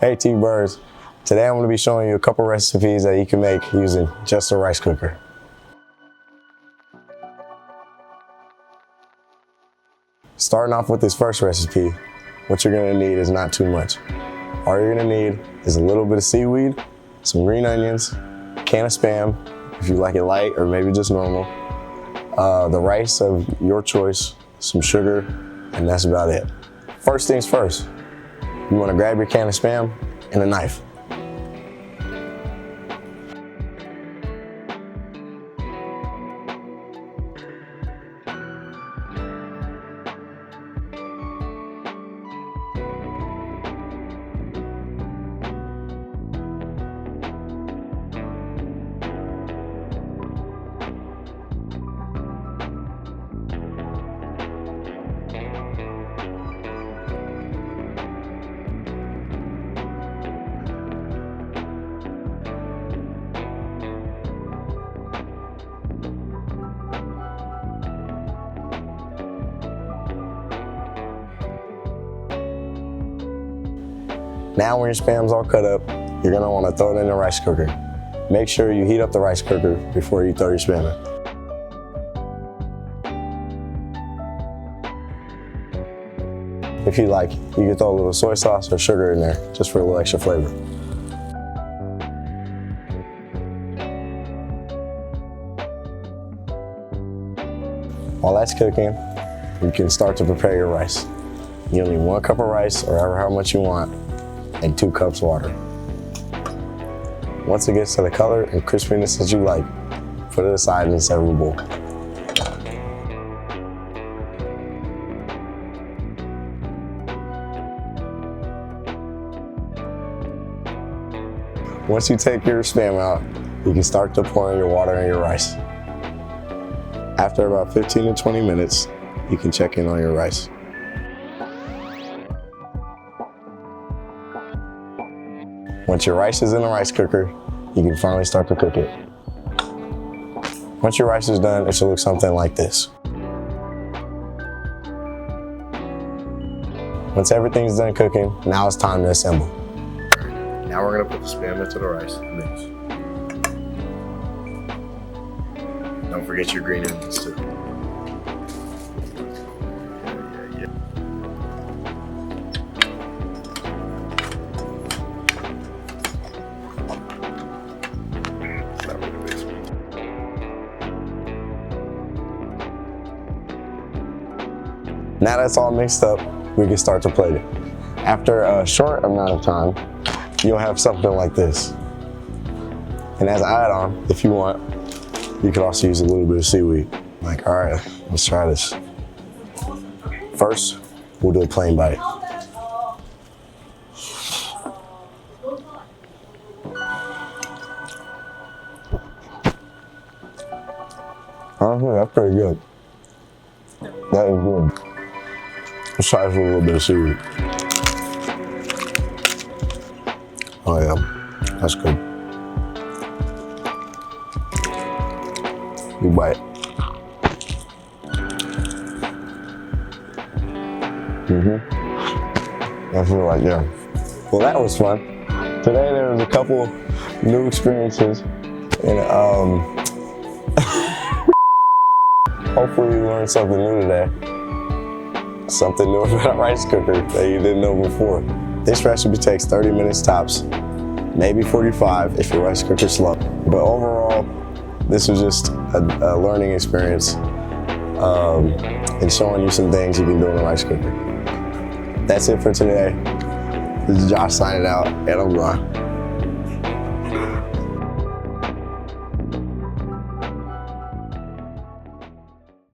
Hey T-Birds, today I'm going to be showing you a couple recipes that you can make using just a rice cooker. Starting off with this first recipe, what you're going to need is not too much. All you're going to need is a little bit of seaweed, some green onions, a can of Spam, if you like it light or maybe just normal, the rice of your choice, some sugar, and that's about it. First things first, you want to grab your can of Spam and a knife. Now when your Spam's all cut up, you're gonna wanna throw it in the rice cooker. Make sure you heat up the rice cooker before you throw your Spam in. If you like, you can throw a little soy sauce or sugar in there, just for a little extra flavor. While that's cooking, you can start to prepare your rice. You'll need 1 cup of rice, or however much you want, and 2 cups water. Once it gets to the color and crispiness that you like, put it aside in a separate bowl. Once you take your Spam out, you can start to pour in your water and your rice. After about 15 to 20 minutes, you can check in on your rice. Once your rice is in the rice cooker, you can finally start to cook it. Once your rice is done, it should look something like this. Once everything's done cooking, now it's time to assemble. Now we're gonna put the Spam into the rice and mix. Don't forget your green onions too. Now that's all mixed up, we can start to plate it. After a short amount of time, you'll have something like this. And as an add-on, if you want, you could also use a little bit of seaweed. Like, all right, let's try this. First, we'll do a plain bite. Honestly, that's pretty good. That is good. Let's try this with a little bit of seaweed. Oh yeah, that's good. You bite. That's really like, yeah. Well, that was fun. Today there was a couple new experiences, and hopefully you learned something new today. Something new about a rice cooker that you didn't know before. This recipe takes 30 minutes tops, maybe 45 if your rice cooker's slow. But overall, this was just a learning experience and showing you some things you can do in a rice cooker. That's it for today. This is Josh signing out, and I'm gone.